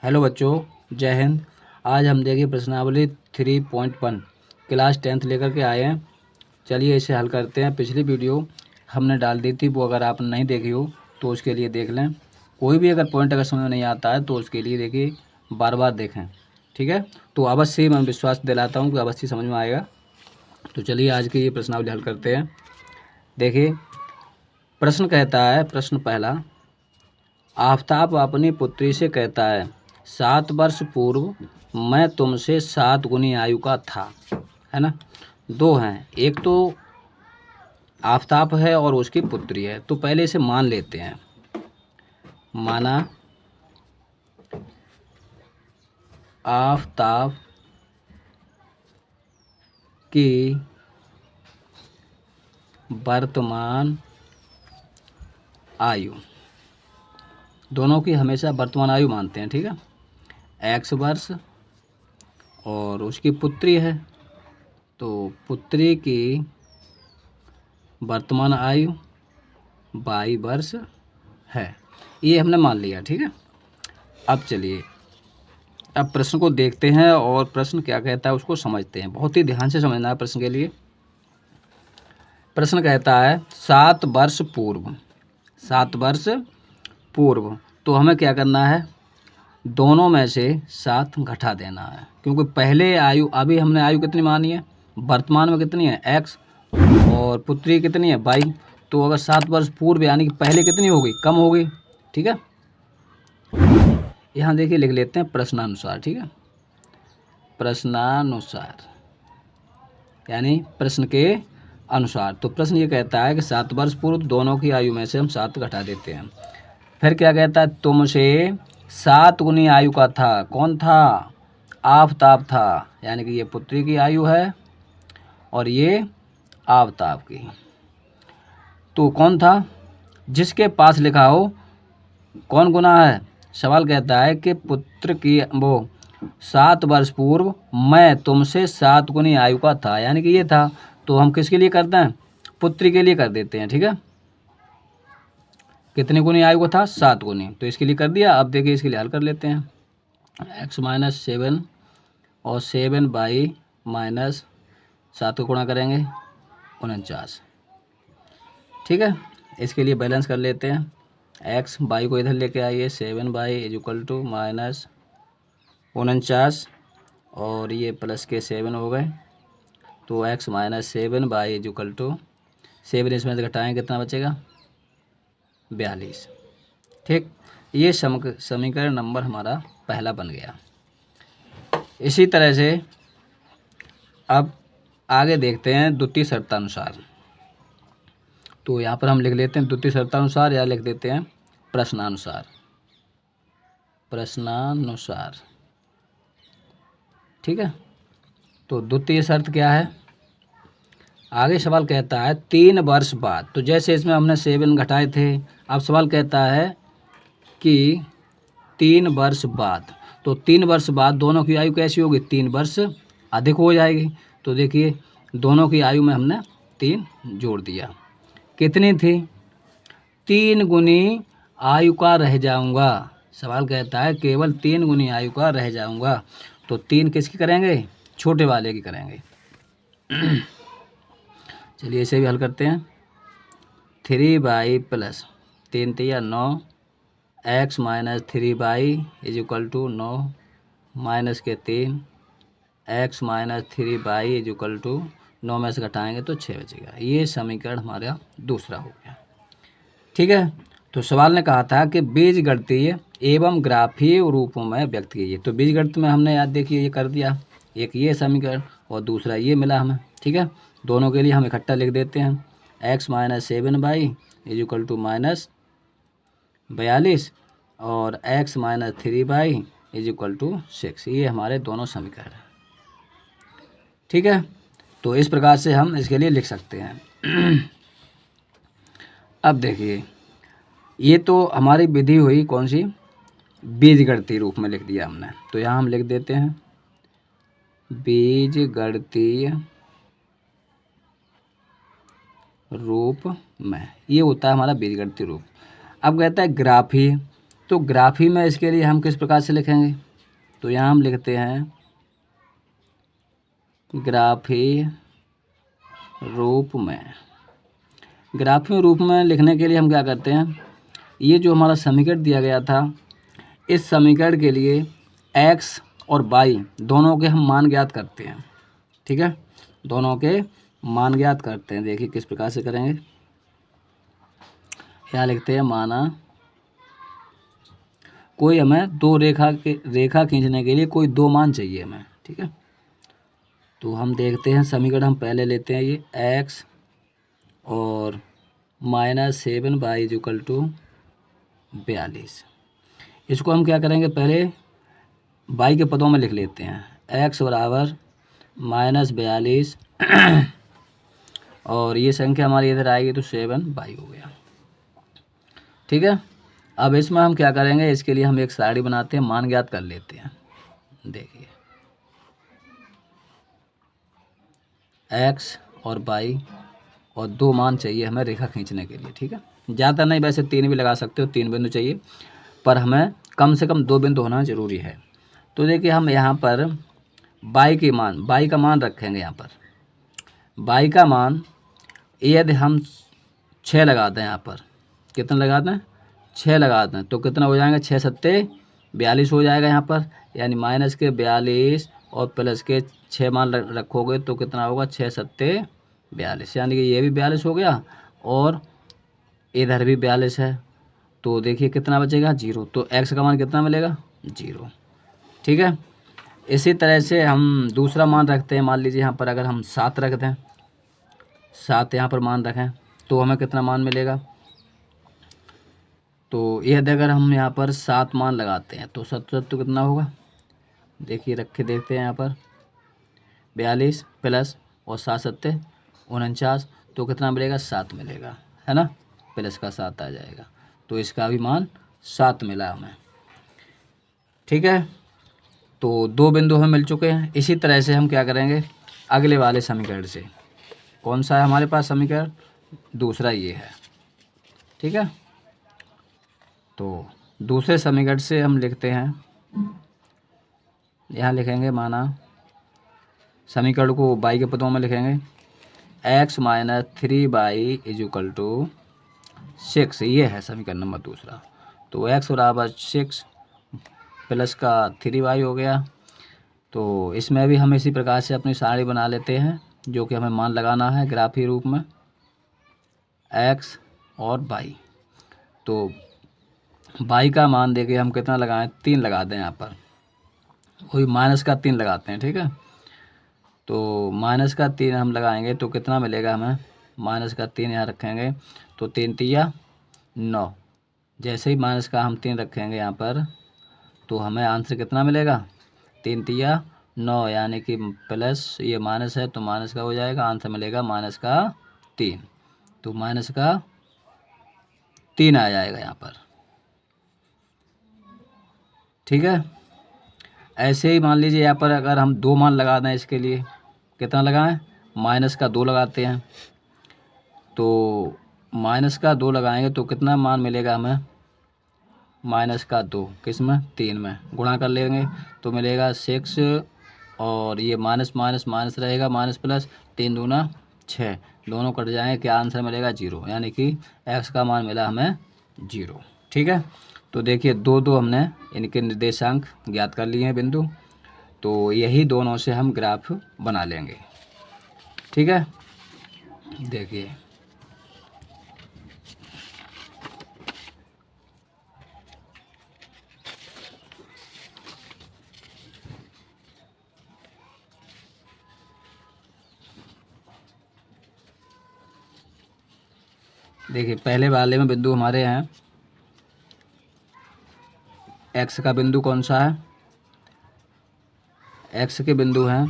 Hello बच्चों, जय हिंद। आज हम देखिए प्रश्नावली 3.1 क्लास 10th लेकर के आए हैं। चलिए इसे हल करते हैं। पिछली वीडियो हमने डाल दी थी, वो अगर आपने नहीं देखी हो तो उसके लिए देख लें। कोई भी अगर पॉइंट अगर समझ में नहीं आता है तो उसके लिए देखिए बार बार देखें, ठीक है। तो अवश्य मैं विश्वास दिलाता हूँ कि अवश्य समझ में आएगा। तो चलिए आज की ये प्रश्नावली हल करते हैं। देखिए प्रश्न कहता है, प्रश्न पहला, आफताब अपनी पुत्री से कहता है 7 वर्ष पूर्व मैं तुमसे 7 गुनी आयु का था, है ना। दो हैं, एक तो आफताब है और उसकी पुत्री है। तो पहले इसे मान लेते हैं। माना आफताब की वर्तमान आयु, दोनों की हमेशा वर्तमान आयु मानते हैं, ठीक है। x वर्ष और उसकी पुत्री है, तो पुत्री की वर्तमान आयु 22 वर्ष है। ये हमने मान लिया, ठीक है। अब चलिए अब प्रश्न को देखते हैं और प्रश्न क्या कहता है उसको समझते हैं। बहुत ही ध्यान से समझना है प्रश्न के लिए। प्रश्न कहता है 7 वर्ष पूर्व, 7 वर्ष पूर्व। तो हमें क्या करना है, दोनों में से 7 घटा देना है, क्योंकि पहले आयु, अभी हमने आयु कितनी मानी है, वर्तमान में कितनी है x और पुत्री कितनी है 22। तो अगर 7 वर्ष पूर्व यानी कि पहले कितनी हो गई, कम हो गई, ठीक है। यहाँ देखिए लिख लेते हैं प्रश्नानुसार, ठीक है। प्रश्नानुसार यानी प्रश्न के अनुसार। तो प्रश्न ये कहता है कि 7 वर्ष पूर्व दोनों की आयु में से हम 7 घटा देते हैं। फिर क्या कहता है, तुमसे 7 गुनी आयु का था। कौन था, आफताब था, यानी कि ये पुत्री की आयु है और ये आफताब की। तो कौन था, जिसके पास लिखा हो कौन गुना है। सवाल कहता है कि पुत्र की वो 7 वर्ष पूर्व मैं तुमसे 7 गुनी आयु का था, यानी कि ये था। तो हम किसके लिए करते हैं, पुत्री के लिए कर देते हैं, ठीक है। कितने गुनी आयु का था, 7 गुनी, तो इसके लिए कर दिया। अब देखिए इसके लिए हल कर लेते हैं। x माइनस 7 और 7 बाई माइनस 7 को गुणा करेंगे 49, ठीक है। इसके लिए बैलेंस कर लेते हैं। x बाई को इधर लेके आइए, 7 Y is equal to minus 49 और ये प्लस के 7 हो गए। तो x minus 7 Y is equal to 7 इसमें से घटाएंगे कितना बचेगा, 42, ठीक। ये समीकरण नंबर हमारा पहला बन गया। इसी तरह से अब आगे देखते हैं द्वितीय शर्तानुसार। तो यहाँ पर हम लिख लेते हैं द्वितीय शर्तानुसार या लिख देते हैं प्रश्नानुसार, प्रश्नानुसार, ठीक है। तो द्वितीय शर्त क्या है, आगे सवाल कहता है 3 वर्ष बाद। तो जैसे इसमें हमने 7 घटाए थे, अब सवाल कहता है कि 3 वर्ष बाद। तो 3 वर्ष बाद दोनों की आयु कैसी होगी, 3 वर्ष अधिक हो जाएगी। तो देखिए दोनों की आयु में हमने 3 जोड़ दिया। कितनी थी, 3 गुनी आयु का रह जाऊंगा। सवाल कहता है केवल 3 गुनी आयु का रह जाऊंगा। तो 3 किसकी करेंगे, छोटे वाले की करेंगे। चलिए इसे भी हल करते हैं। 3 बाई प्लस 3 तिया 9, x minus 3 Y is equal to 9 minus के 3, x minus 3 Y is equal to 9 में से घटाएंगे तो 6 बचेगा। ये समीकरण हमारा दूसरा हो गया, ठीक है। तो सवाल ने कहा था कि बीजगणितीय एवं ग्राफीय रूपों में व्यक्त कीजिए। तो बीजगणित में हमने याद देखिए ये कर दिया, एक ये समीकरण और दूसरा ये मिला हमें, ठीक है। दोनों के लिए हम इकट्ठा लिख देते हैं। x minus 7 Y is equal to minus 42 और x minus 3 Y is equal to 6। ये हमारे दोनों समीकरण हैं, ठीक है। तो इस प्रकार से हम इसके लिए लिख सकते हैं। अब देखिए ये तो हमारी विधि हुई कौन सी, बीजगणितीय रूप में लिख दिया हमने। तो यहाँ हम लिख देते हैं बीजगणितीय रूप में, ये होता है हमारा बीजगणितीय रूप। अब कहता है ग्राफीय। तो ग्राफी में इसके लिए हम किस प्रकार से लिखेंगे, तो यहाँ हम लिखते हैं ग्राफी रूप में। ग्राफी रूप में लिखने के लिए हम क्या करते हैं, ये जो हमारा समीकरण दिया गया था, इस समीकरण के लिए x और y दोनों के हम मान ज्ञात करते हैं। ठीक है, दोनों के मान ज्ञात करते हैं। देखिए किस प्रकार से करेंगे, यहाँ लिखते हैं माना कोई हमें रेखा खींचने के लिए कोई दो मान चाहिए हमें। ठीक है, तो हम देखते हैं समीकरण हम पहले लेते हैं ये x और -7y इक्वल टू 42। इसको हम क्या करेंगे, पहले y के पदों में लिख लेते हैं। x बराबर -42 और ये संख्या हमारी इधर आएगी तो 7y हो गया। ठीक है, अब इसमें हम क्या करेंगे, इसके लिए हम एक सारणी बनाते हैं, मान ज्ञात कर लेते हैं। देखिए x और y और दो मान चाहिए हमें रेखा खींचने के लिए। ठीक है, ज़्यादा नहीं, वैसे 3 भी लगा सकते हो, 3 बिंदु चाहिए, पर हमें कम से कम 2 बिंदु होना ज़रूरी है। तो देखिए हम यहाँ पर y का मान रखेंगे। यहाँ पर y का मान यदि हम 6 लगाते हैं, यहाँ पर कितना लगाते हैं, 6 लगाते हैं, तो कितना हो जाएगा, 6 सत्ते 42 हो जाएगा यहाँ पर, यानी माइनस के 42 और प्लस के 6 मान रखोगे तो कितना होगा, 6 सत्ते 42, यानी कि ये भी 42 हो गया और इधर भी 42 है। तो देखिए कितना बचेगा, 0। तो x का मान कितना मिलेगा, 0। ठीक है, इसी तरह से हम दूसरा मान रखते हैं। मान लीजिए यहाँ पर अगर हम 7 रख दें, 7 यहाँ पर मान रखें तो हमें कितना मान मिलेगा, तो यदि अगर हम यहाँ पर 7 मान लगाते हैं तो 7 तो कितना होगा, देखिए रख के देखते हैं। यहाँ पर 42 प्लस और 7 सत्ते 49, तो कितना मिलेगा, 7 मिलेगा, है ना, प्लस का 7 आ जाएगा, तो इसका भी मान 7 मिला हमें। ठीक है, तो 2 बिंदु हमें मिल चुके हैं। इसी तरह से हम क्या करेंगे, अगले वाले समीकरण से, कौन सा है हमारे पास समीकरण, दूसरा ये है। ठीक है, तो दूसरे समीकरण से हम लिखते हैं, यहाँ लिखेंगे माना समीकरण को y के पदों में लिखेंगे, x - 3y इक्वल टू 6। ये है समीकरण नंबर दूसरा। तो x बराबर 6 प्लस का 3y हो गया। तो इसमें भी हम इसी प्रकार से अपनी सारणी बना लेते हैं, जो कि हमें मान लगाना है ग्राफी रूप में, x और y। तो y का मान देखिए हम कितना लगाएं, 3 लगा दें, यहाँ पर वही माइनस का 3 लगाते हैं। ठीक है, तो माइनस का 3 हम लगाएंगे तो कितना मिलेगा हमें, माइनस का 3 यहाँ रखेंगे तो 3 तिया 9। जैसे ही माइनस का हम 3 रखेंगे यहाँ पर तो हमें आंसर कितना मिलेगा, 3 तिया 9, यानी कि प्लस ये माइनस है तो माइनस का हो जाएगा, आंसर मिलेगा -3। तो -3 आ जाएगा यहाँ पर। ठीक है, ऐसे ही मान लीजिए यहाँ पर अगर हम 2 मान लगा दें, इसके लिए कितना लगाएं, -2 लगाते हैं। तो -2 लगाएंगे तो कितना मान मिलेगा हमें, -2 किस में, 3 में गुणा कर लेंगे तो मिलेगा 6 और ये माइनस माइनस माइनस रहेगा, माइनस प्लस, 3 दूना 6, दोनों कट जाएंगे, क्या आंसर मिलेगा, 0, यानी कि x का मान मिला हमें 0। ठीक है, तो देखिए 2 हमने इनके निर्देशांक ज्ञात कर लिए हैं बिंदु, तो यही दोनों से हम ग्राफ बना लेंगे। ठीक है, देखिए पहले वाले में बिंदु हमारे हैं, x का बिंदु कौन सा है, x के बिंदु हैं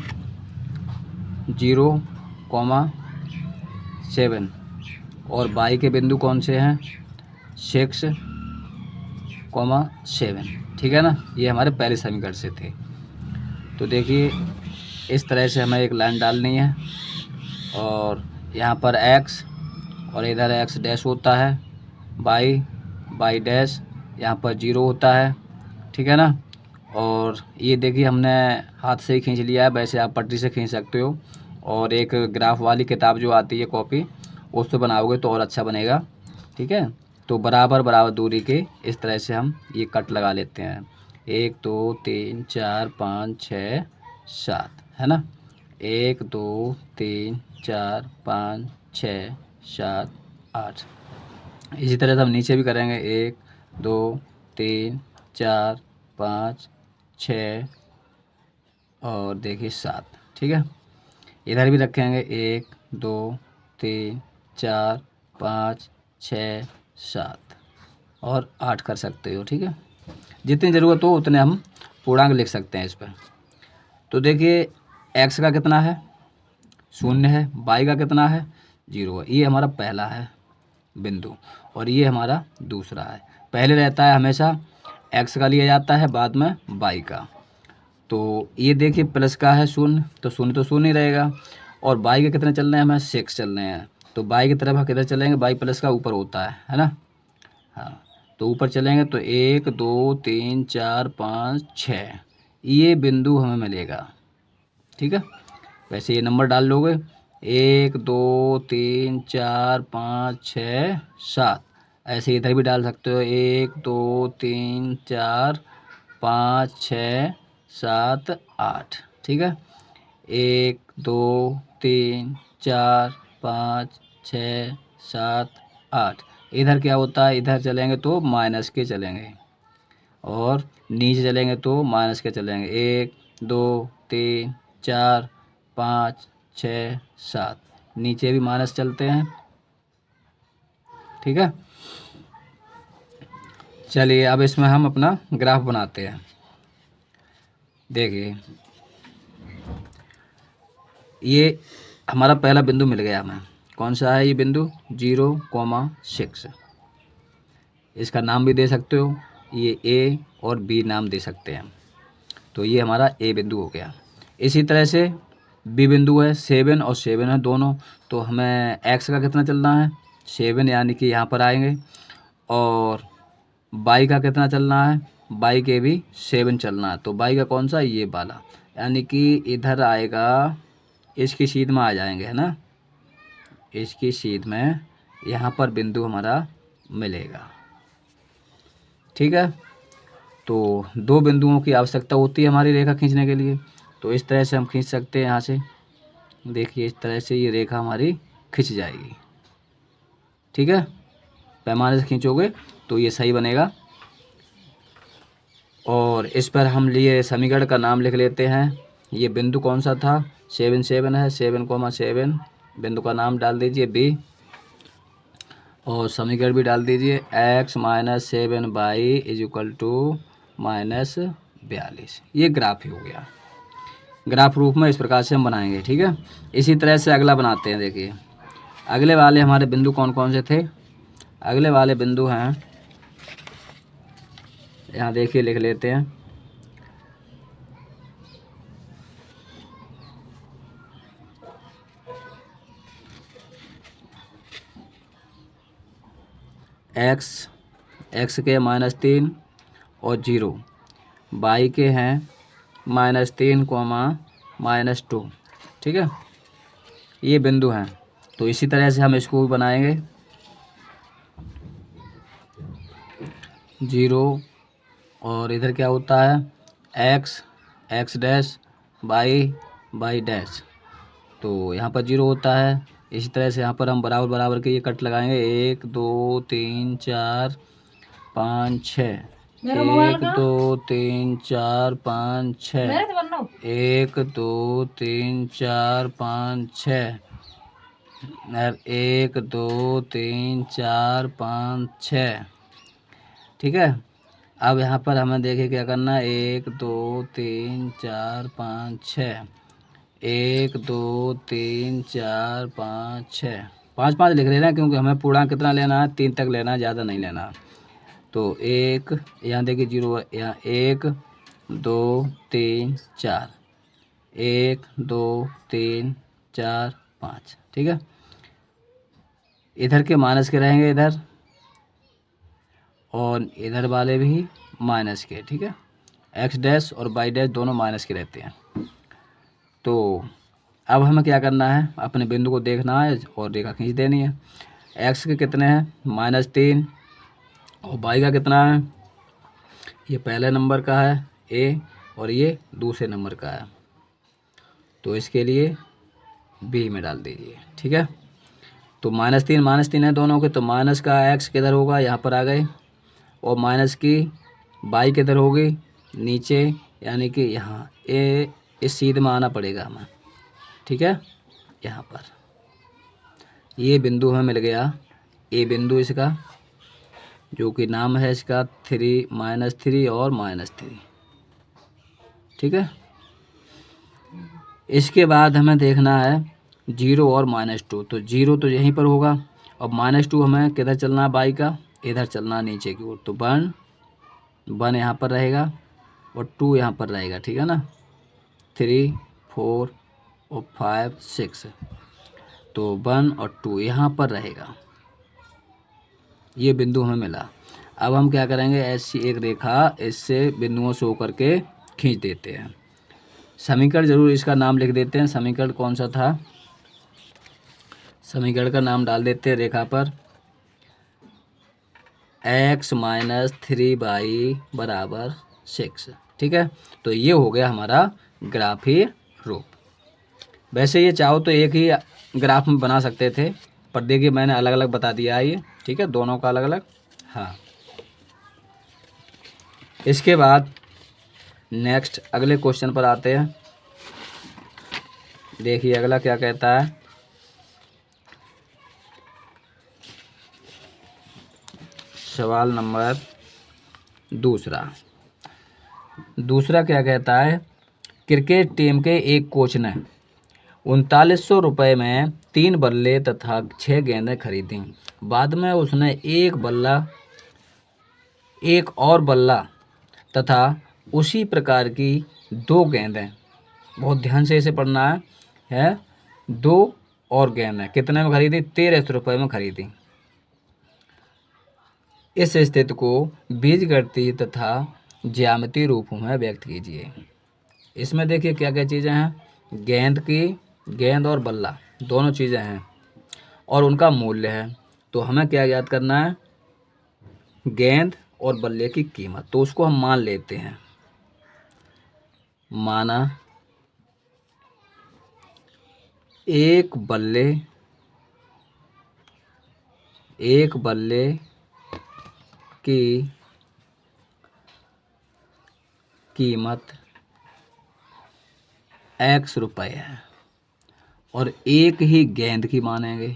0,7 और y के बिंदु कौन से हैं, 6,7। ठीक है ना, ये हमारे पहले समीकरण से थे। तो देखिए इस तरह से हमें एक लाइन डालनी है और यहाँ पर x और इधर x डैश होता है, y डैश यहाँ पर 0 होता है, ठीक है ना। और ये देखिए हमने हाथ से ही खींच लिया है, वैसे आप पट्टी से खींच सकते हो। और एक ग्राफ वाली किताब जो आती है कॉपी, उससे बनाओगे तो और अच्छा बनेगा, ठीक है। तो बराबर बराबर दूरी के इस तरह से हम ये कट लगा लेते हैं। 1 2 3 4 5 6 7, है ना। 1 2 3 4 5 6 7 8। इसी तरह से हम नीचे भी करेंगे। 1 2 3 4 5 6 और देखिए 7, ठीक है। इधर भी रखेंगे 1 2 3 4 5 6 7 और 8 कर सकते हो, ठीक है। जितनी ज़रूरत हो उतने हम पूर्णांक लिख सकते हैं इस पर। तो देखिए x का कितना है, 0 है। y का कितना है, 0 है। ये हमारा पहला है बिंदु और ये हमारा दूसरा है। पहले रहता है हमेशा x का लिया जाता है, बाद में y का। तो ये देखिए प्लस का है 0, तो 0 तो 0 ही रहेगा। और y के कितने चल रहे हैं, हमें 6 चल रहे हैं। तो y की तरफ हम किधर चलेंगे, y प्लस का ऊपर होता है ना। हाँ, तो ऊपर चलेंगे तो 1 2 3 4 5 6 ये बिंदु हमें मिलेगा, ठीक है। वैसे ये नंबर डाल लोगे 1 2 3 4 5 6 7। ऐसे इधर भी डाल सकते हो 1 2 3 4 5 6 7 8, ठीक है। 1 2 3 4 5 6 7 8। इधर क्या होता है, इधर चलेंगे तो माइनस के चलेंगे और नीचे चलेंगे तो माइनस के चलेंगे। 1 2 3 4 5 6 7, नीचे भी माइनस चलते हैं, ठीक है। चलिए अब इसमें हम अपना ग्राफ बनाते हैं। देखिए ये हमारा पहला बिंदु मिल गया हमें। कौन सा है ये बिंदु, 0,6। इसका नाम भी दे सकते हो, ये ए और बी नाम दे सकते हैं। तो ये हमारा ए बिंदु हो गया। इसी तरह से बी बिंदु है, 7 और 7 है दोनों। तो हमें एक्स का कितना चलना है, 7, यानी कि यहाँ पर आएंगे। और बाई का कितना चलना है, बाई के भी 7 चलना है। तो बाई का कौन सा, ये वाला, यानी कि इधर आएगा, इसकी सीध में आ जाएंगे, है ना। इसकी सीध में यहाँ पर बिंदु हमारा मिलेगा, ठीक है। तो 2 बिंदुओं की आवश्यकता होती है हमारी रेखा खींचने के लिए। तो इस तरह से हम खींच सकते हैं यहाँ से। देखिए इस तरह से ये रेखा हमारी खिंच जाएगी, ठीक है। पैमाने से खींचोगे तो ये सही बनेगा। और इस पर हम लिए समीकरण का नाम लिख लेते हैं। ये बिंदु कौन सा था, 7 7 है। 7,7 बिंदु का नाम डाल दीजिए बी। और समीकरण भी डाल दीजिए x - 7y = -42। ये ग्राफ ही हो गया। ग्राफ रूप में इस प्रकार से हम बनाएंगे, ठीक है। इसी तरह से अगला बनाते हैं। देखिए अगले वाले हमारे बिंदु कौन कौन से थे। अगले वाले बिंदु हैं, यहाँ देखिए लिख लेते हैं। एक्स के -3 और 0, y के हैं -3, -2, ठीक है। ये बिंदु हैं। तो इसी तरह से हम इसको बनाएंगे। 0 और इधर क्या होता है, x डैश, y डैश। तो यहाँ पर 0 होता है। इसी तरह से यहाँ पर हम बराबर बराबर के ये कट लगाएंगे। 1 2 3 4 5 6, 1 2 3 4 5 6, 1 2 3 4 5 6, 1 2 3 4 5 6, ठीक है। अब यहाँ पर हमें देखिए क्या करना है, 1 2 3 4 5 6, 1 2 3 4 5 6, 5 5 लिख लेना, क्योंकि हमें पूर्णांक कितना लेना है, 3 तक लेना है, ज़्यादा नहीं लेना। तो 1 यहाँ देखिए 0, यहाँ 1 2 3 4, 1 2 3 4 5, ठीक है। इधर के माइनस के रहेंगे इधर, और इधर वाले भी माइनस के, ठीक है। एक्स डैश और वाई डैश दोनों माइनस के रहते हैं। तो अब हमें क्या करना है, अपने बिंदु को देखना है और रेखा खींच देनी है। एक्स के कितने हैं, -3, और वाई का कितना है, ये पहले नंबर का है ए और ये दूसरे नंबर का है, तो इसके लिए बी में डाल दीजिए, ठीक है। तो -3 है दोनों के, तो माइनस का एक्स किधर होगा, यहाँ पर आ गए, और माइनस की वाई किधर होगी, नीचे, यानी कि यहाँ ए, इस सीध में आना पड़ेगा हमें, ठीक है। यहाँ पर ये बिंदु हमें मिल गया, ए बिंदु इसका, जो कि नाम है इसका 3 -3 और -3, ठीक है। इसके बाद हमें देखना है 0 और -2, तो 0 तो यहीं पर होगा, और -2 हमें किधर चलना है, बाई का इधर चलना नीचे की ओर, तो 1 यहाँ पर रहेगा और 2 यहाँ पर रहेगा, ठीक है ना। 3 4 और 5 6, तो 1 और 2 यहाँ पर रहेगा, ये बिंदु हमें मिला। अब हम क्या करेंगे, ऐसी एक रेखा इससे बिंदुओं से होकर के खींच देते हैं। समीकरण जरूर इसका नाम लिख देते हैं, समीकरण कौन सा था, समीकरण का नाम डाल देते हैं रेखा पर, x - 3y = 6, ठीक है। तो ये हो गया हमारा ग्राफीय रूप। वैसे ये चाहो तो एक ही ग्राफ में बना सकते थे, पर देखिए मैंने अलग अलग बता दिया है ये, ठीक है, दोनों का अलग अलग। हाँ, इसके बाद नेक्स्ट अगले क्वेश्चन पर आते हैं। देखिए अगला क्या कहता है, सवाल नंबर दूसरा क्या कहता है, क्रिकेट टीम के एक कोच ने 3900 रुपये में 3 बल्ले तथा 6 गेंदें खरीदी। बाद में उसने एक और बल्ला तथा उसी प्रकार की 2 गेंदें, बहुत ध्यान से इसे पढ़ना है 2 और गेंदें कितने में खरीदी, 1300 रुपये में खरीदी। इस स्थिति को बीजगणितीय तथा ज्यामितीय रूप में व्यक्त कीजिए। इसमें देखिए क्या क्या चीज़ें हैं, गेंद और बल्ला दोनों चीज़ें हैं और उनका मूल्य है। तो हमें क्या याद करना है, गेंद और बल्ले की कीमत, तो उसको हम मान लेते हैं। माना एक बल्ले की कीमत x रुपये है और एक ही गेंद की मानेंगे,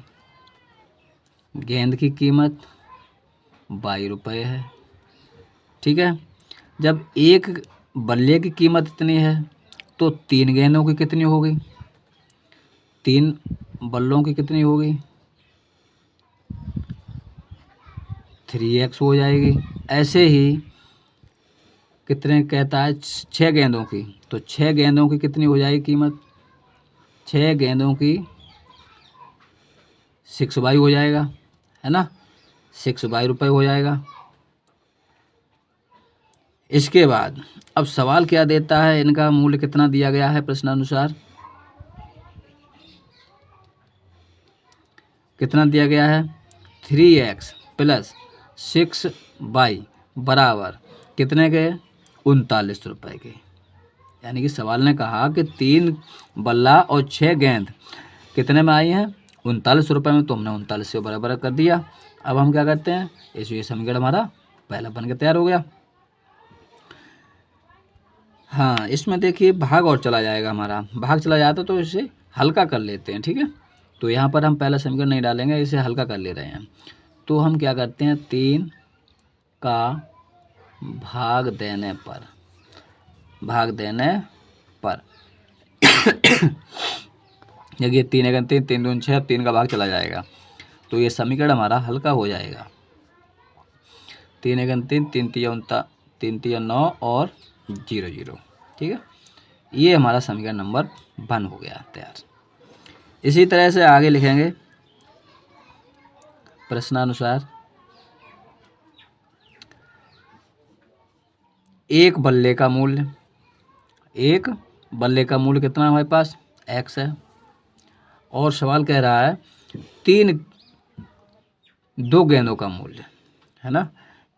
गेंद की कीमत y रुपये है, ठीक है। जब एक बल्ले की कीमत इतनी है तो 3 गेंदों की कितनी होगी, 3 बल्लों की कितनी होगी, 3x हो जाएगी। ऐसे ही कितने कहता है, 6 गेंदों की, तो 6 गेंदों की कितनी हो जाएगी कीमत, 6 गेंदों की 6y हो जाएगा, है ना, 6y रुपये हो जाएगा। इसके बाद अब सवाल क्या देता है, इनका मूल्य कितना दिया गया है, प्रश्नानुसार कितना दिया गया है, 3x + 6y बराबर कितने के, 39 रुपये के। यानी कि सवाल ने कहा कि 3 बल्ला और 6 गेंद कितने में आई हैं, 39 रुपये में, तो हमने 39 से बराबर कर दिया। अब हम क्या करते हैं, ये समीकरण हमारा पहला बन के तैयार हो गया। हाँ, इसमें देखिए भाग और चला जाएगा, हमारा भाग चला जाता तो इसे हल्का कर लेते हैं, ठीक है। तो यहाँ पर हम पहला समीकरण नहीं डालेंगे, इसे हल्का कर ले रहे हैं। तो हम क्या करते हैं, 3 का भाग देने पर देखिए 3 × 3 3 दूनी 6, 3 का भाग चला जाएगा, तो ये समीकरण हमारा हल्का हो जाएगा। 3 × 3 3 3 9 और 0 0, ठीक है। ये हमारा समीकरण नंबर 1 हो गया तैयार। इसी तरह से आगे लिखेंगे प्रश्नानुसार। एक बल्ले का मूल्य, एक बल्ले का मूल्य कितना है हमारे पास, x है। और सवाल कह रहा है तीन दो गेंदों का मूल्य, है ना।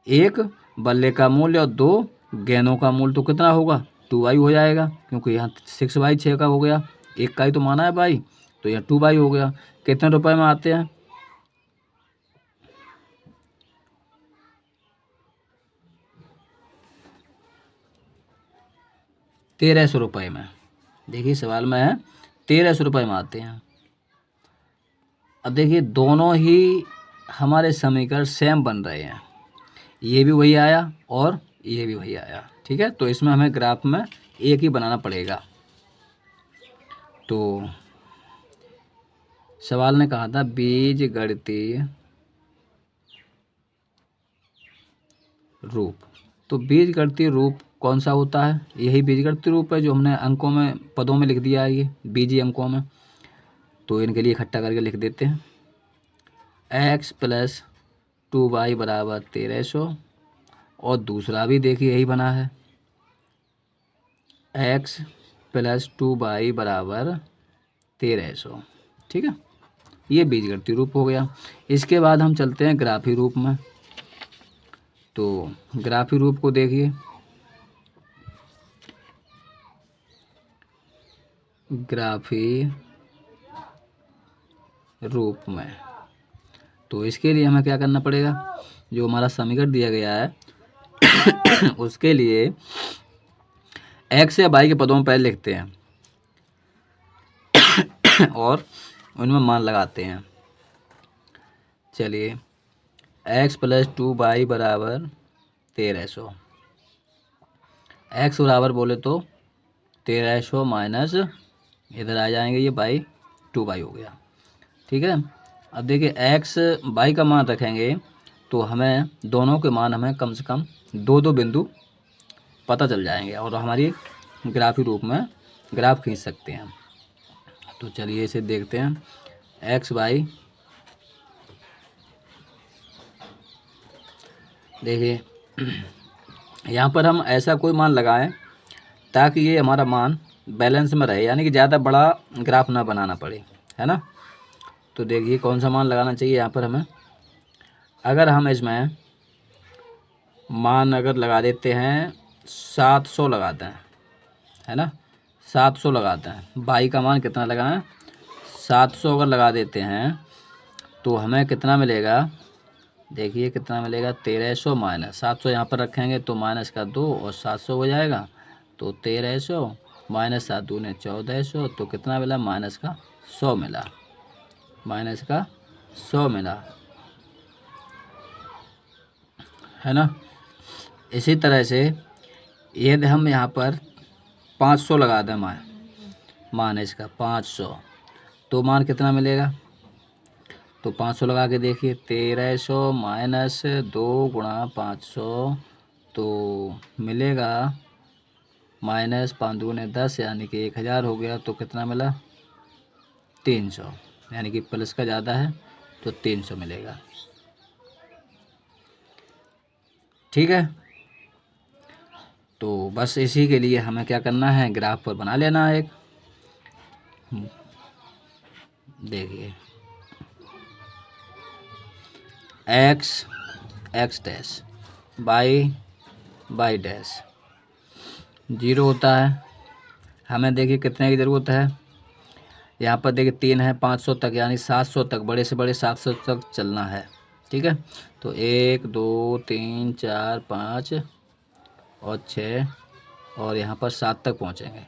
एक बल्ले का मूल्य और दो गेंदों का मूल्य तो कितना होगा, 2y हो जाएगा, क्योंकि यहाँ 6y 6 का हो गया, एक का ही तो माना है भाई, तो यहाँ 2y हो गया। कितने रुपए में आते हैं, 1300 रुपये में। देखिए सवाल में है 1300 रुपये में आते हैं। अब देखिए दोनों ही हमारे समीकरण सेम बन रहे हैं, ये भी वही आया और ये भी वही आया, ठीक है। तो इसमें हमें ग्राफ में एक ही बनाना पड़ेगा। तो सवाल ने कहा था बीजगणितीय रूप, तो बीजगणितीय रूप कौन सा होता है, यही बीजगणितीय रूप है जो हमने अंकों में पदों में लिख दिया है, ये बीजी अंकों में। तो इनके लिए इकट्ठा करके लिख देते हैं, x + 2y बराबर 1300, और दूसरा भी देखिए यही बना है, x + 2y बराबर 1300, ठीक है। ये बीजगणितीय रूप हो गया। इसके बाद हम चलते हैं ग्राफी रूप में। तो ग्राफी रूप को देखिए, ग्राफी रूप में, तो इसके लिए हमें क्या करना पड़ेगा, जो हमारा समीकरण दिया गया है उसके लिए x या y के पदों में पहले लिखते हैं और उनमें मान लगाते हैं। चलिए x + 2y बराबर 1300, x बराबर बोले तो 1300 माइनस इधर आ जाएंगे, ये बाई 2y हो गया, ठीक है। अब देखिए x y का मान रखेंगे तो हमें दोनों के मान हमें कम से कम दो दो बिंदु पता चल जाएंगे और हमारी ग्राफी रूप में ग्राफ खींच सकते हैं। तो चलिए इसे देखते हैं, x y, देखिए यहाँ पर हम ऐसा कोई मान लगाएं ताकि ये हमारा मान बैलेंस में रहे, यानी कि ज़्यादा बड़ा ग्राफ ना बनाना पड़े, है ना। तो देखिए कौन सा मान लगाना चाहिए यहाँ पर हमें, अगर हम इसमें मान अगर लगा देते हैं 700 लगाते हैं, है ना, 700 लगाते हैं, बाई का मान कितना लगाएं, 700 अगर लगा देते हैं तो हमें कितना मिलेगा, देखिए कितना मिलेगा, 1300 माइनस 700 यहाँ पर रखेंगे तो माइनस का 2 और 700 हो जाएगा, तो 1300 माइनस 7 दूने 1400, तो कितना मिला, माइनस का 100 मिला, माइनस का 100 मिला, है ना। इसी तरह से यदि हम यहाँ पर 500 लगा दें मान इसका 500, तो मान कितना मिलेगा, तो 500 लगा के देखिए, 1300 माइनस 2 गुणा 500, तो मिलेगा माइनस 5 दूने 10, यानी कि 1000 हो गया, तो कितना मिला, 300, यानी कि प्लस का ज़्यादा है तो 300 मिलेगा, ठीक है। तो बस इसी के लिए हमें क्या करना है, ग्राफ पर बना लेना है एक, देखिए x डैश y डैश 0 होता है, हमें देखिए कितने की ज़रूरत है, यहाँ पर देखिए 3 है, 500 तक यानी 700 तक, बड़े से बड़े 700 तक चलना है, ठीक है। तो 1 2 3 4 5 और 6 और यहाँ पर 7 तक पहुँचेंगे,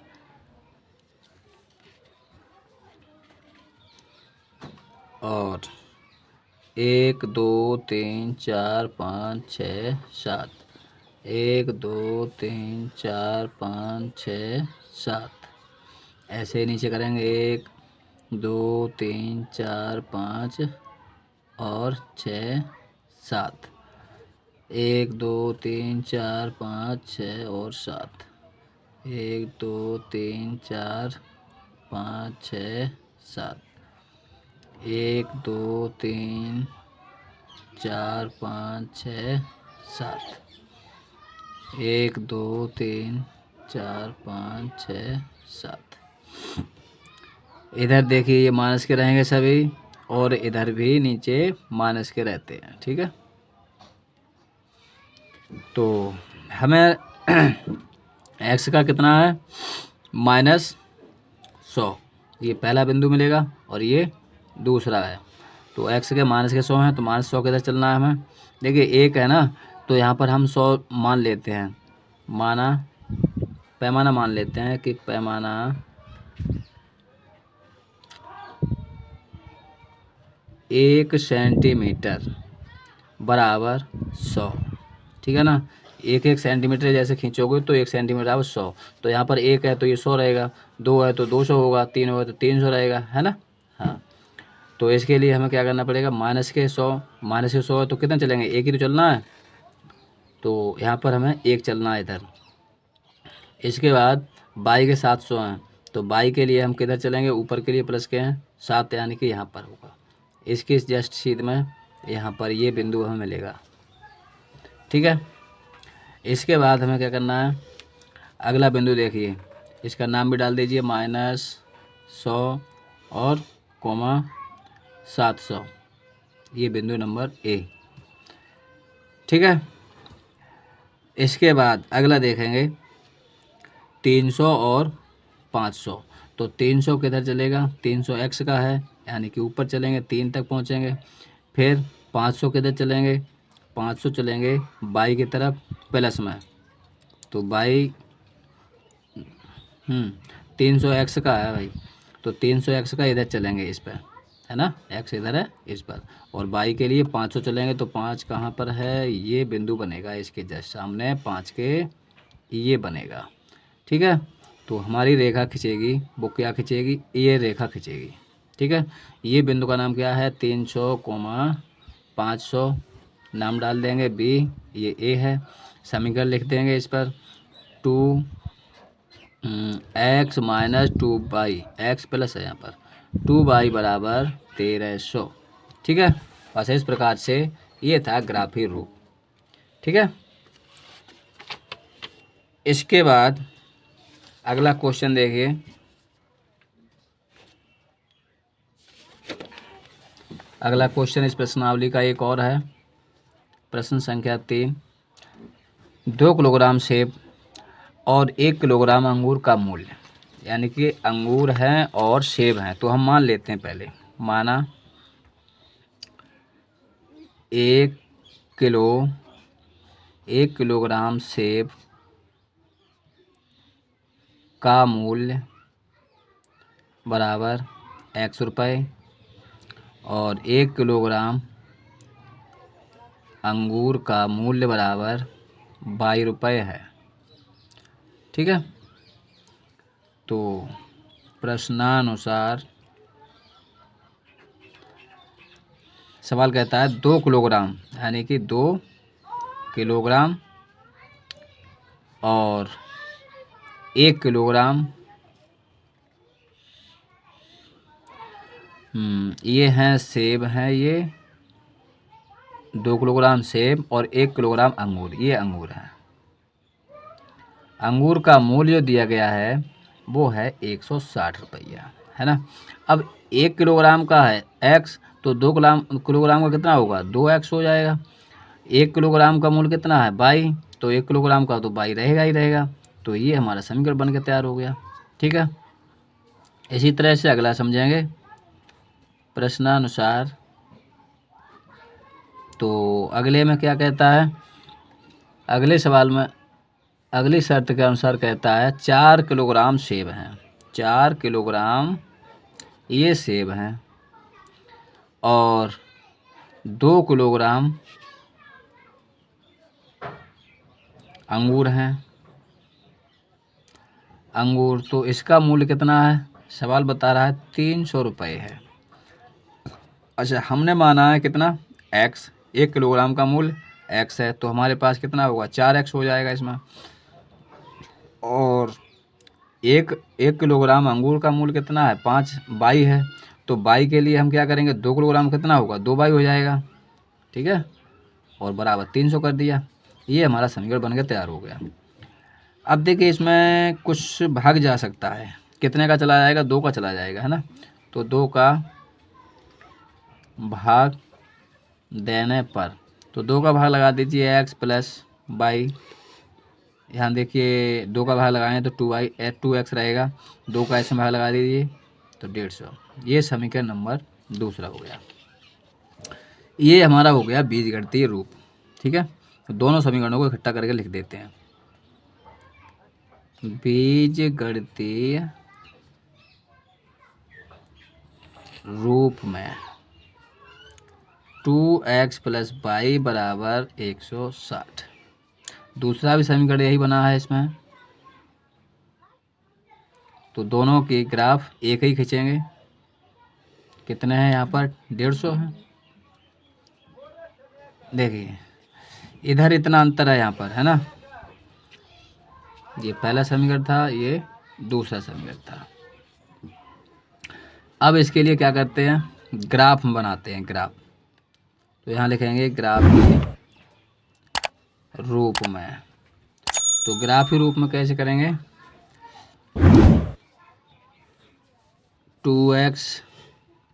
और 1 2 3 4 5 6 7, 1 2 3 4 5 6 7, ऐसे ही नीचे करेंगे, 1 2 3 4 5 और 6 7, 1 2 3 4 5 6 और 7, 1 2 3 4 5 6 7, 1 2 3 4 5 6 7, 1 2 3 4 5 6 7। इधर देखिए ये माइनस के रहेंगे सभी, और इधर भी नीचे माइनस के रहते हैं। ठीक है, तो हमें x का कितना है -100, ये पहला बिंदु मिलेगा और ये दूसरा है। तो x के -100 हैं, तो -100 किधर चलना है हमें। देखिए एक है ना, तो यहाँ पर हम 100 मान लेते हैं, पैमाना मान लेते हैं कि पैमाना 1 सेंटीमीटर बराबर 100। ठीक है ना, 1 सेंटीमीटर जैसे खींचोगे तो 1 सेंटीमीटर बराबर 100। तो यहाँ पर 1 है तो ये 100 रहेगा, 2 है तो 200 होगा, 3 होगा तो 300 रहेगा, है ना। हाँ, तो इसके लिए हमें क्या करना पड़ेगा, -100 है तो कितना चलेंगे, एक ही तो चलना है, तो यहाँ पर हमें एक चलना है इधर। इसके बाद बाई के 700 हैं, तो बाई के लिए हम किधर चलेंगे, ऊपर के लिए प्लस के हैं 7, यानी कि यहाँ पर होगा। इसके जस्ट सीध में यहाँ पर ये बिंदु हमें मिलेगा। ठीक है, इसके बाद हमें क्या करना है, अगला बिंदु देखिए, इसका नाम भी डाल दीजिए -100 और कोमा 700, ये बिंदु नंबर ए। ठीक है, इसके बाद अगला देखेंगे 300 और 500। तो 300 किधर चलेगा, 300 x का है, यानी कि ऊपर चलेंगे 3 तक पहुंचेंगे। फिर 500 किधर चलेंगे, 500 चलेंगे बाई की तरफ प्लस में, तो बाई 300 x का है भाई, तो 300 x का इधर चलेंगे इस पर, है ना, x इधर है इस पर, और बाई के लिए 500 चलेंगे, तो 5 कहाँ पर है, ये बिंदु बनेगा इसके जस्ट सामने, 5 के ये बनेगा। ठीक है, तो हमारी रेखा खींचेगी, वो क्या खींचेगी, ये रेखा खींचेगी। ठीक है, ये बिंदु का नाम क्या है, 300, नाम डाल देंगे बी, ये ए है। समीकरण लिख देंगे इस पर, 2x - 2y, x प्लस है यहाँ पर 2y बराबर 1300। ठीक है, बस इस प्रकार से ये था ग्राफी रूप। ठीक है, इसके बाद अगला क्वेश्चन देखिए, अगला क्वेश्चन इस प्रश्नावली का एक और है, प्रश्न संख्या 3। 2 किलोग्राम सेब और 1 किलोग्राम अंगूर का मूल्य, यानी कि अंगूर हैं और सेब हैं, तो हम मान लेते हैं पहले, माना 1 किलोग्राम सेब का मूल्य बराबर x रुपये और 1 किलोग्राम अंगूर का मूल्य बराबर 22 रुपये है। ठीक है, तो प्रश्नानुसार सवाल कहता है 2 किलोग्राम, यानी कि 2 किलोग्राम और 1 किलोग्राम, ये हैं सेब हैं, ये 2 किलोग्राम सेब और 1 किलोग्राम अंगूर, ये अंगूर है। अंगूर का मूल्य जो दिया गया है वो है 160 रुपया, है ना। अब 1 किलोग्राम का है x, तो 2 किलोग्राम का कितना होगा, 2x हो जाएगा। 1 किलोग्राम का मूल्य कितना है 22, तो 1 किलोग्राम का तो 22 रहेगा ही रहेगा, तो ये हमारा समीकरण बन के तैयार हो गया। ठीक है, इसी तरह से अगला समझेंगे प्रश्नानुसार। तो अगले में क्या कहता है, अगले सवाल में अगली शर्त के अनुसार कहता है 4 किलोग्राम सेब हैं, 4 किलोग्राम ये सेब हैं और 2 किलोग्राम अंगूर हैं, अंगूर, तो इसका मूल्य कितना है, सवाल बता रहा है 300 रुपये है। अच्छा, हमने माना है कितना x, 1 किलोग्राम का मूल्य x है, तो हमारे पास कितना होगा 4x हो जाएगा इसमें, और एक किलोग्राम अंगूर का मूल्य कितना है 22 है, तो 22 के लिए हम क्या करेंगे, 2 किलोग्राम कितना होगा 2 22 हो जाएगा। ठीक है, और बराबर 300 कर दिया। ये हमारा समीकरण बन के तैयार हो गया। अब देखिए इसमें कुछ भाग जा सकता है, कितने का चला जाएगा, 2 का चला जाएगा, है ना। तो 2 का भाग देने पर, तो 2 का भाग लगा दीजिए x प्लस वाई। यहाँ देखिए 2 का भाग लगाएं तो 2x रहेगा, 2 का ऐसे भाग लगा दीजिए तो 150। ये समीकरण नंबर दूसरा हो गया। ये हमारा हो गया बीजगणितीय रूप। ठीक है, तो दोनों समीकरणों को इकट्ठा करके लिख देते हैं। बीजगणितीय रूप में 2x प्लस वाई बराबर 160। दूसरा भी समीकरण यही बना है इसमें, तो दोनों के ग्राफ एक ही खींचेंगे। कितने हैं यहाँ पर, 150 है। देखिए इधर इतना अंतर है यहाँ पर, है ना। ये पहला समीकरण था, ये दूसरा समीकरण था। अब इसके लिए क्या करते हैं, ग्राफ में बनाते हैं ग्राफ। तो यहाँ लिखेंगे ग्राफ के रूप में। तो ग्राफ के रूप में कैसे करेंगे, 2x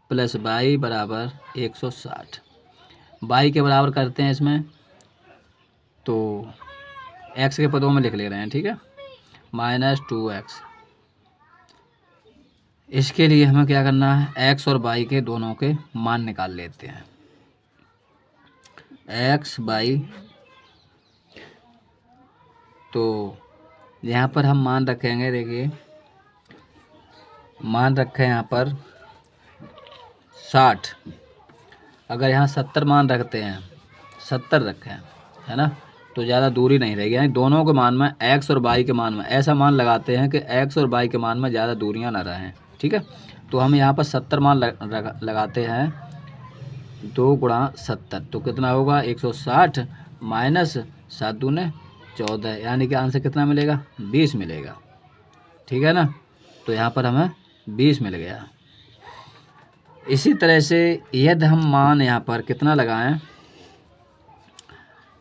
प्लस वाई बराबर 160। वाई के बराबर करते हैं इसमें, तो x के पदों में लिख ले रहे हैं, ठीक है, -2x। इसके लिए हमें क्या करना है, x और y के दोनों के मान निकाल लेते हैं। x y, तो यहाँ पर हम मान रखेंगे, देखिए मान रखें यहाँ पर 60। अगर यहाँ 70 मान रखते हैं, 70 रखें, है ना, तो ज़्यादा दूरी नहीं रहेगी। यानी दोनों के मान में, x और y के मान में ऐसा मान लगाते हैं कि x और y के मान में ज़्यादा दूरियाँ ना रहें। ठीक है, तो हम यहाँ पर 70 मान लगाते हैं। 2 गुणा 70 तो कितना होगा, 160 माइनस 7 दूने 14, यानी कि आंसर कितना मिलेगा, 20 मिलेगा। ठीक है ना, तो यहाँ पर हमें 20 मिल गया। इसी तरह से यदि हम मान यहाँ पर कितना लगाएं,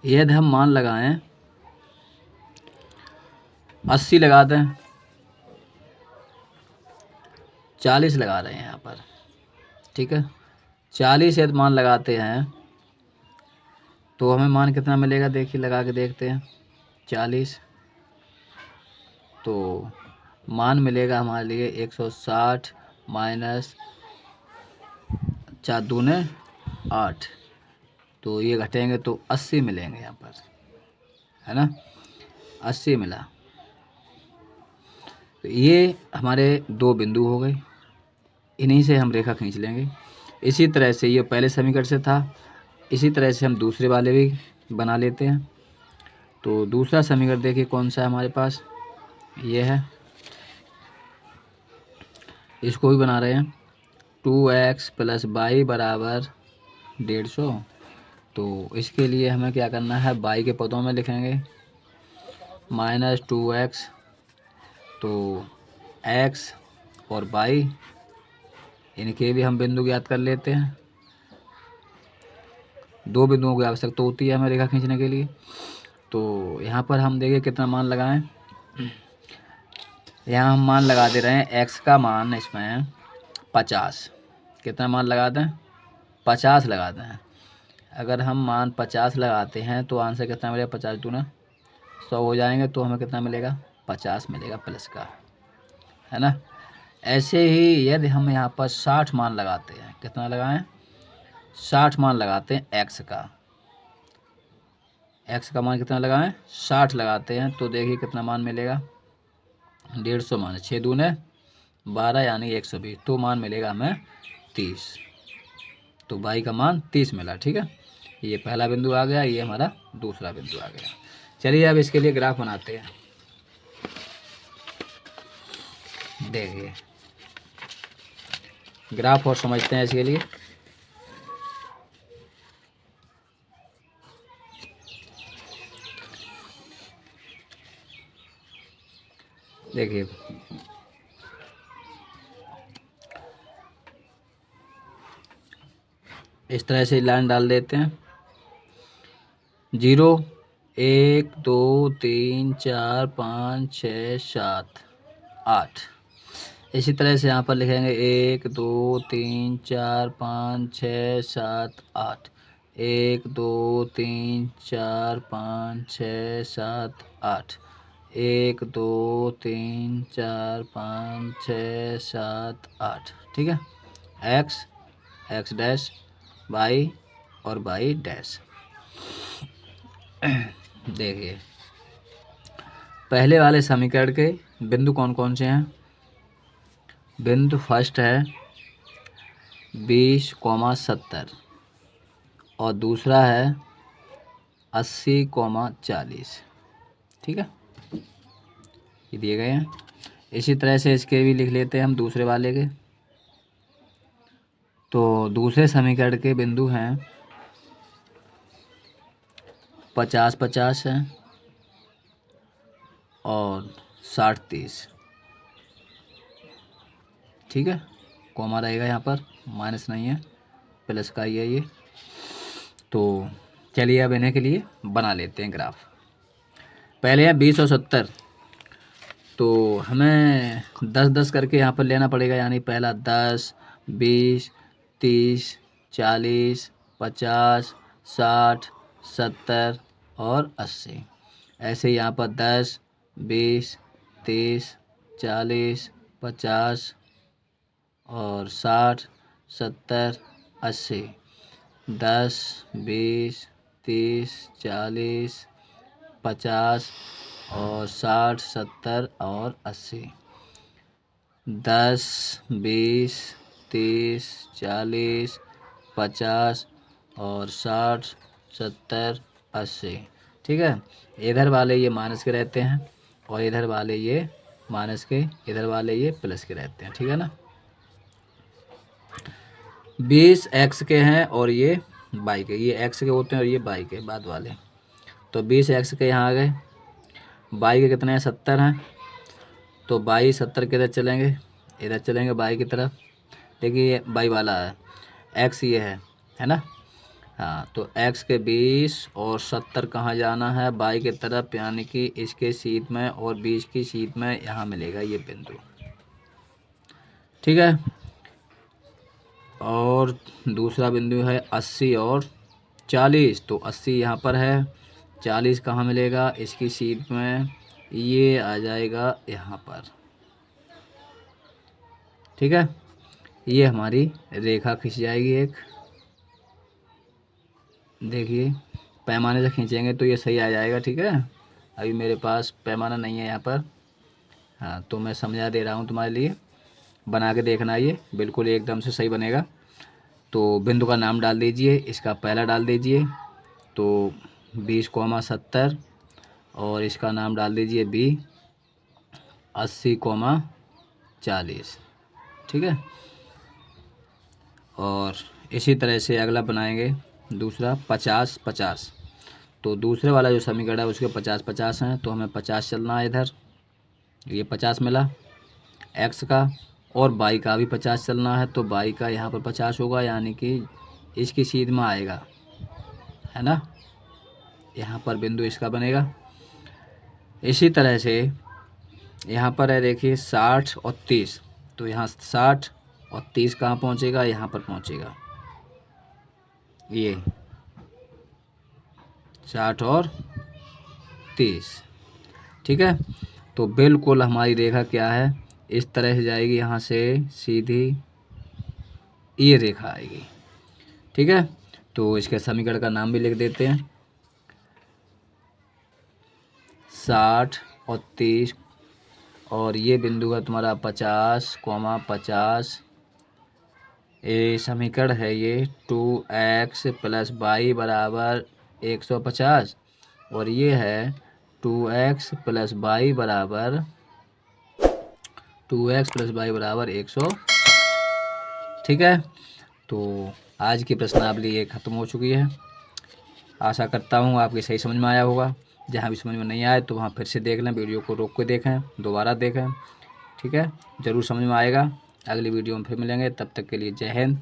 यदि हम मान लगाएं 80 लगा दें, 40 लगा रहे हैं यहाँ पर, ठीक है, 40 यदि मान लगाते हैं तो हमें मान कितना मिलेगा, देखिए लगा के देखते हैं। 40 तो मान मिलेगा हमारे लिए 160 माइनस 4 दूने 8, तो ये घटेंगे तो 80 मिलेंगे यहाँ पर, है ना, 80 मिला। तो ये हमारे 2 बिंदु हो गए, इन्हीं से हम रेखा खींच लेंगे। इसी तरह से ये पहले समीकरण से था, इसी तरह से हम दूसरे वाले भी बना लेते हैं। तो दूसरा समीकरण देखिए कौन सा है हमारे पास, ये है, इसको भी बना रहे हैं। 2x प्लस वाई बराबर 150। तो इसके लिए हमें क्या करना है, y के पदों में लिखेंगे -2x, तो x और y इनके भी हम बिंदु ज्ञात कर लेते हैं। 2 बिंदुओं की आवश्यकता होती है हमें रेखा खींचने के लिए। तो यहाँ पर हम देखिए कितना मान लगाएं, यहाँ हम मान लगा दे रहे हैं x का मान इसमें 50। कितना मान लगा दें, 50 लगा दें। अगर हम मान 50 लगाते हैं तो आंसर कितना मिलेगा, 50 दूना 100 हो जाएंगे, तो हमें कितना मिलेगा, 50 मिलेगा प्लस का, है ना। ऐसे ही यदि हम यहाँ पर 60 मान लगाते हैं, कितना लगाएं, 60 मान लगाते हैं x का, x का मान कितना लगाएं, 60 लगाते हैं, तो देखिए कितना मान मिलेगा, 150 मान 6 दूने 12 यानी 120, तो मान मिलेगा हमें 30। तो y का मान 30 मिला। ठीक है, ये पहला बिंदु आ गया, ये हमारा दूसरा बिंदु आ गया। चलिए अब इसके लिए ग्राफ बनाते हैं। देखिए ग्राफ और समझते हैं इसके लिए। देखिए इस तरह से लाइन डाल देते हैं, 0 1 2 3 4 5 6 7 8। इसी तरह से यहाँ पर लिखेंगे 1 2 3 4 5 6 7 8। 1 2 3 4 5 6 7 8। 1 2 3 4 5 6 7 8। ठीक है। एक्स, एक्स डैश, वाई और वाई डैश। देखिए पहले वाले समीकरण के बिंदु कौन कौन से हैं। बिंदु फर्स्ट है 20,70 और दूसरा है 80,40। ठीक है, ये दिए गए हैं। इसी तरह से इसके भी लिख लेते हैं हम दूसरे वाले के। तो दूसरे समीकरण के बिंदु हैं 50-50 हैं और 60-30। ठीक है, कॉमा रहेगा यहाँ पर, माइनस नहीं है, प्लस का ही है ये। तो चलिए अब इन्हें के लिए बना लेते हैं ग्राफ। पहले है 20 और 70, तो हमें 10-10 करके यहाँ पर लेना पड़ेगा। यानी पहला 10, 20, 30, 40, 50, 60, 70 और 80। ऐसे यहाँ पर 10, 20, 30, 40, 50 और 60, 70, 80। 10, 20, 30, 40, 50 और 60, 70 और 80। 10, 20, 30, 40, 50 और 60, 70, 80। ठीक है, इधर वाले ये माइनस के रहते हैं और इधर वाले ये माइनस के, इधर वाले ये प्लस के रहते हैं। ठीक है ना। 20 एक्स के हैं और ये वाई के, ये एक्स के होते हैं और ये वाई के बाद वाले। तो 20 एक्स के यहाँ आ गए, वाई के कितने हैं 70 हैं। तो वाई 70 के इधर चलेंगे, इधर चलेंगे वाई की तरफ। देखिए ये वाई वाला है, एक्स ये है ना। हाँ, तो एक्स के 20 और 70 कहाँ जाना है, वाई की तरफ, यानी कि इसके सीध में और 20 की सीध में यहाँ मिलेगा ये बिंदु। ठीक है, और दूसरा बिंदु है 80 और 40। तो 80 यहाँ पर है, 40 कहाँ मिलेगा, इसकी सीध में, ये आ जाएगा यहाँ पर। ठीक है, ये हमारी रेखा खींच जाएगी एक। देखिए पैमाने से खींचेंगे तो ये सही आ जाएगा। ठीक है, अभी मेरे पास पैमाना नहीं है यहाँ पर। हाँ, तो मैं समझा दे रहा हूँ तुम्हारे लिए, बना के देखना, ये बिल्कुल एकदम से सही बनेगा। तो बिंदु का नाम डाल दीजिए, इसका पहला डाल दीजिए, तो 20,70 और इसका नाम डाल दीजिए बी 80,40। ठीक है, और इसी तरह से अगला बनाएंगे दूसरा 50-50। तो दूसरे वाला जो समीकरण है उसके 50-50 हैं, तो हमें 50 चलना है इधर, ये 50 मिला एक्स का, और बाई का भी 50 चलना है, तो बाई का यहाँ पर 50 होगा, यानी कि इसकी सीध में आएगा, है ना। यहाँ पर बिंदु इसका बनेगा। इसी तरह से यहाँ पर है, देखिए 60 और 30, तो यहाँ 60 और 30 कहाँ पहुँचेगा, यहाँ पर पहुँचेगा, ये 60 और 30। ठीक है, तो बिल्कुल हमारी रेखा क्या है, इस तरह से जाएगी, यहाँ से सीधी ये रेखा आएगी। ठीक है, तो इसके समीकरण का नाम भी लिख देते हैं, 60 और 30 और ये बिंदु है तुम्हारा 50,50। ये समीकरण है ये 2x + y बराबर 150 और ये है 2x + y बराबर 100। ठीक है, तो आज की प्रश्नावली ये ख़त्म हो चुकी है। आशा करता हूँ आपकी सही समझ में आया होगा। जहाँ भी समझ में नहीं आए तो वहाँ फिर से देख लें, वीडियो को रोक के देखें, दोबारा देखें। ठीक है, ज़रूर समझ में आएगा। अगली वीडियो में फिर मिलेंगे, तब तक के लिए जय हिंद।